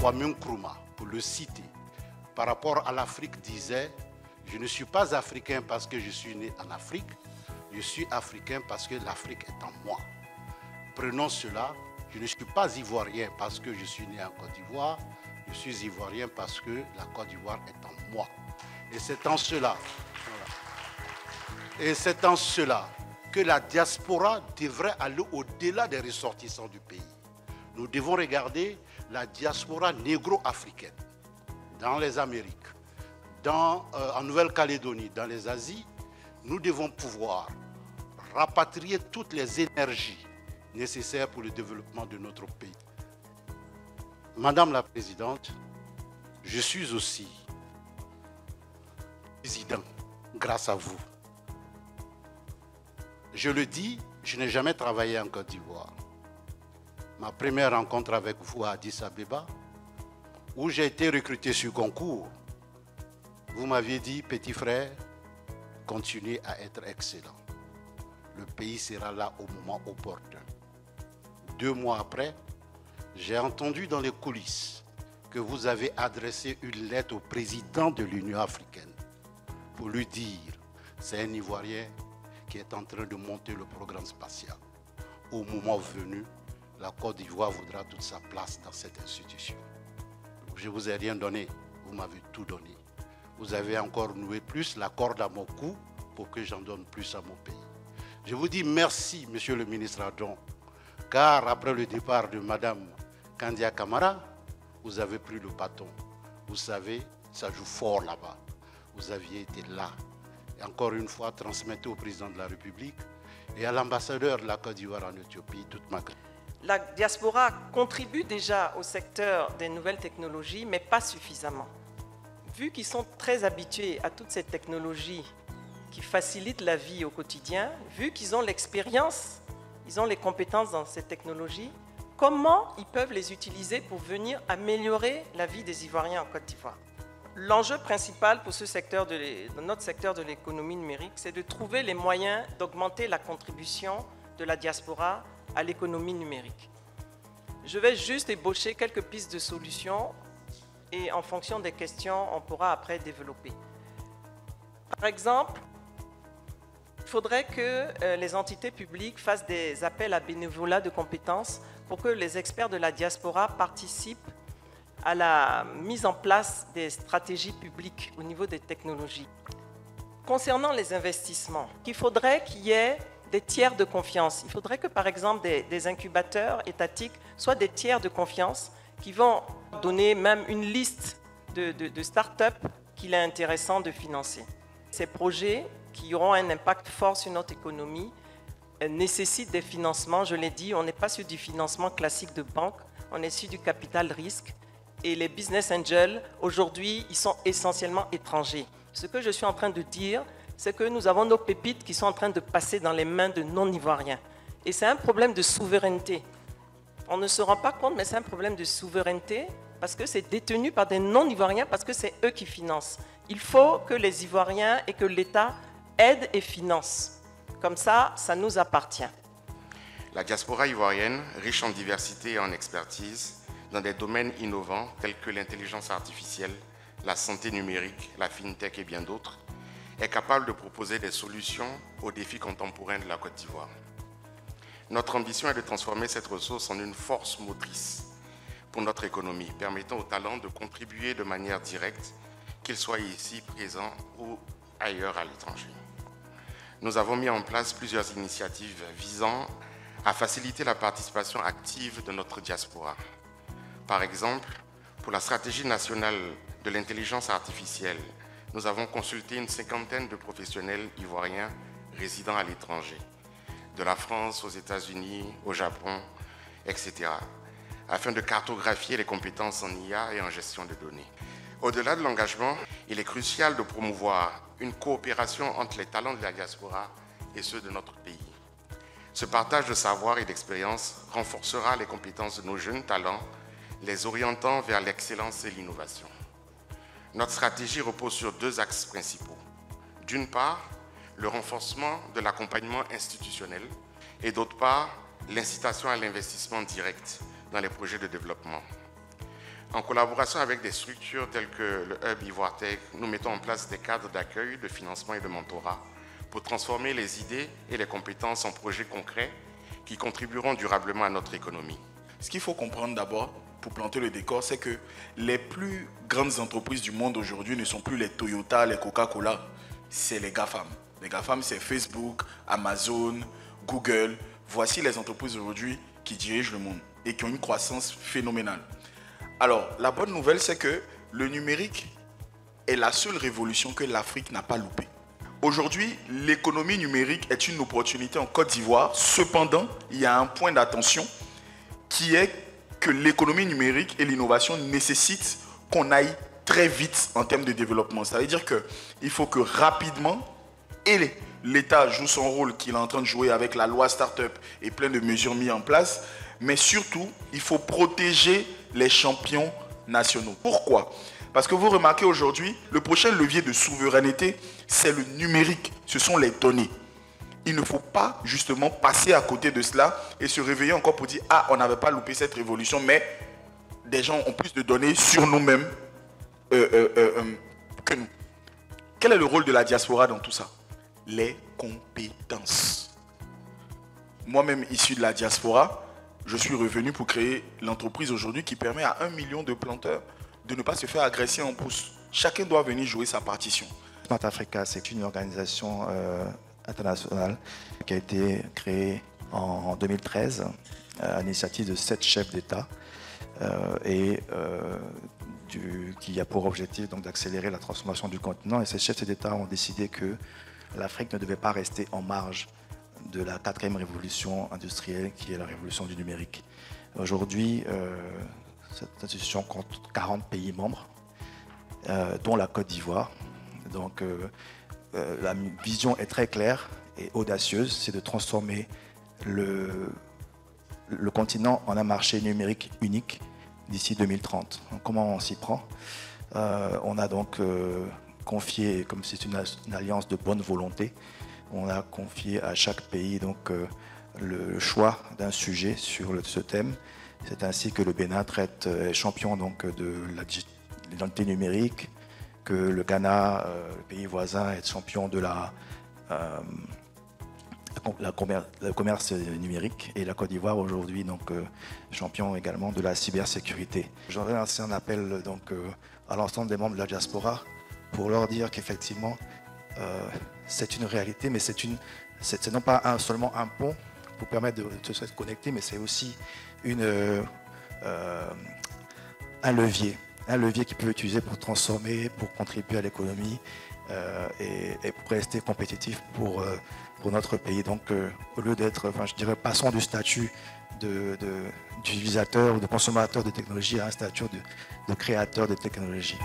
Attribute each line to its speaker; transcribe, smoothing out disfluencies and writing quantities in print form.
Speaker 1: Kwame Nkrumah, pour le citer, par rapport à l'Afrique, disait « Je ne suis pas africain parce que je suis né en Afrique, je suis africain parce que l'Afrique est en moi. » Prenons cela, je ne suis pas ivoirien parce que je suis né en Côte d'Ivoire, je suis ivoirien parce que la Côte d'Ivoire est en moi. Et c'est en cela, que la diaspora devrait aller au-delà des ressortissants du pays. Nous devons regarder la diaspora négro-africaine dans les Amériques, en Nouvelle-Calédonie, dans les Asies. Nous devons pouvoir rapatrier toutes les énergies nécessaires pour le développement de notre pays. Madame la Présidente, je suis aussi président grâce à vous. Je le dis, je n'ai jamais travaillé en Côte d'Ivoire. Ma première rencontre avec vous à Addis Abeba, où j'ai été recruté sur concours, vous m'aviez dit, petit frère, continuez à être excellent. Le pays sera là au moment opportun. 2 mois après, j'ai entendu dans les coulisses que vous avez adressé une lettre au président de l'Union africaine pour lui dire, c'est un Ivoirien qui est en train de monter le programme spatial. Au moment venu, la Côte d'Ivoire voudra toute sa place dans cette institution. Je ne vous ai rien donné, vous m'avez tout donné. Vous avez encore noué plus la corde à mon cou pour que j'en donne plus à mon pays. Je vous dis merci, monsieur le ministre Adjon, car après le départ de madame Kandia Camara, vous avez pris le bâton. Vous savez, ça joue fort là-bas. Vous aviez été là. Et encore une fois, transmettez au président de la République et à l'ambassadeur de la Côte d'Ivoire en Éthiopie toute ma gratitude.
Speaker 2: La diaspora contribue déjà au secteur des nouvelles technologies, mais pas suffisamment. Vu qu'ils sont très habitués à toutes ces technologies qui facilitent la vie au quotidien, vu qu'ils ont l'expérience, ils ont les compétences dans ces technologies, comment ils peuvent les utiliser pour venir améliorer la vie des Ivoiriens en Côte d'Ivoire? L'enjeu principal pour notre secteur de l'économie numérique, c'est de trouver les moyens d'augmenter la contribution de la diaspora à l'économie numérique. Je vais juste ébaucher quelques pistes de solutions et en fonction des questions, on pourra après développer. Par exemple, il faudrait que les entités publiques fassent des appels à bénévolat de compétences pour que les experts de la diaspora participent à la mise en place des stratégies publiques au niveau des technologies. Concernant les investissements, il faudrait qu'il y ait des tiers de confiance. Il faudrait que, par exemple, des incubateurs étatiques soient des tiers de confiance qui vont donner même une liste de start-up qu'il est intéressant de financer. Ces projets qui auront un impact fort sur notre économie nécessitent des financements. Je l'ai dit, on n'est pas sur du financement classique de banque, on est sur du capital risque. Et les business angels, aujourd'hui, ils sont essentiellement étrangers. Ce que je suis en train de dire, c'est que nous avons nos pépites qui sont en train de passer dans les mains de non-ivoiriens. Et c'est un problème de souveraineté. On ne se rend pas compte, mais c'est un problème de souveraineté parce que c'est détenu par des non-ivoiriens, parce que c'est eux qui financent. Il faut que les Ivoiriens et que l'État aident et financent. Comme ça, ça nous appartient.
Speaker 3: La diaspora ivoirienne, riche en diversité et en expertise, dans des domaines innovants tels que l'intelligence artificielle, la santé numérique, la fintech et bien d'autres, est capable de proposer des solutions aux défis contemporains de la Côte d'Ivoire. Notre ambition est de transformer cette ressource en une force motrice pour notre économie, permettant aux talents de contribuer de manière directe, qu'ils soient ici présents ou ailleurs à l'étranger. Nous avons mis en place plusieurs initiatives visant à faciliter la participation active de notre diaspora. Par exemple, pour la stratégie nationale de l'intelligence artificielle, nous avons consulté une 50aine de professionnels ivoiriens résidant à l'étranger, de la France aux États-Unis, au Japon, etc., afin de cartographier les compétences en IA et en gestion de données. Au-delà de l'engagement, il est crucial de promouvoir une coopération entre les talents de la diaspora et ceux de notre pays. Ce partage de savoir et d'expérience renforcera les compétences de nos jeunes talents, les orientant vers l'excellence et l'innovation. Notre stratégie repose sur 2 axes principaux. D'une part, le renforcement de l'accompagnement institutionnel et d'autre part, l'incitation à l'investissement direct dans les projets de développement. En collaboration avec des structures telles que le Hub Ivoire-Tech, nous mettons en place des cadres d'accueil, de financement et de mentorat pour transformer les idées et les compétences en projets concrets qui contribueront durablement à notre économie.
Speaker 4: Ce qu'il faut comprendre d'abord, pour planter le décor, c'est que les plus grandes entreprises du monde aujourd'hui ne sont plus les Toyota, les Coca-Cola, c'est les GAFAM. Les GAFAM, c'est Facebook, Amazon, Google. Voici les entreprises aujourd'hui qui dirigent le monde et qui ont une croissance phénoménale. Alors, la bonne nouvelle, c'est que le numérique est la seule révolution que l'Afrique n'a pas loupée. Aujourd'hui, l'économie numérique est une opportunité en Côte d'Ivoire. Cependant, il y a un point d'attention qui est que l'économie numérique et l'innovation nécessitent qu'on aille très vite en termes de développement. Ça veut dire qu'il faut que rapidement, et l'État joue son rôle qu'il est en train de jouer avec la loi Startup et plein de mesures mises en place, mais surtout, il faut protéger les champions nationaux. Pourquoi ? Parce que vous remarquez aujourd'hui, le prochain levier de souveraineté, c'est le numérique, ce sont les données. Il ne faut pas justement passer à côté de cela et se réveiller encore pour dire « Ah, on n'avait pas loupé cette révolution, mais des gens ont plus de données sur nous-mêmes que nous. » Quel est le rôle de la diaspora dans tout ça? Les compétences. Moi-même, issu de la diaspora, je suis revenu pour créer l'entreprise aujourd'hui qui permet à 1 million de planteurs de ne pas se faire agresser en pouce. Chacun doit venir jouer sa partition.
Speaker 5: Smart Africa, c'est une organisation internationale qui a été créée en 2013 à l'initiative de 7 chefs d'État qui a pour objectif d'accélérer la transformation du continent. Et ces chefs d'État ont décidé que l'Afrique ne devait pas rester en marge de la 4e révolution industrielle qui est la révolution du numérique. Aujourd'hui, cette institution compte 40 pays membres, dont la Côte d'Ivoire. Donc la vision est très claire et audacieuse, c'est de transformer le continent en un marché numérique unique d'ici 2030. Donc, comment on s'y prend? On a donc confié, comme c'est une alliance de bonne volonté, on a confié à chaque pays donc, le choix d'un sujet sur ce thème. C'est ainsi que le Bénin est champion donc, de l'identité numérique, que le Ghana, le pays voisin, est champion de le commerce numérique, et la Côte d'Ivoire aujourd'hui donc champion également de la cybersécurité. J'aurais lancé un appel donc à l'ensemble des membres de la diaspora pour leur dire qu'effectivement c'est une réalité, mais c'est non pas seulement un pont pour permettre de se connecter, mais c'est aussi un levier qui peut être utilisé pour transformer, pour contribuer à l'économie et pour rester compétitif pour notre pays. Donc au lieu d'être, je dirais, passons du statut d'utilisateur ou de consommateur de technologie à un statut de créateur de technologie.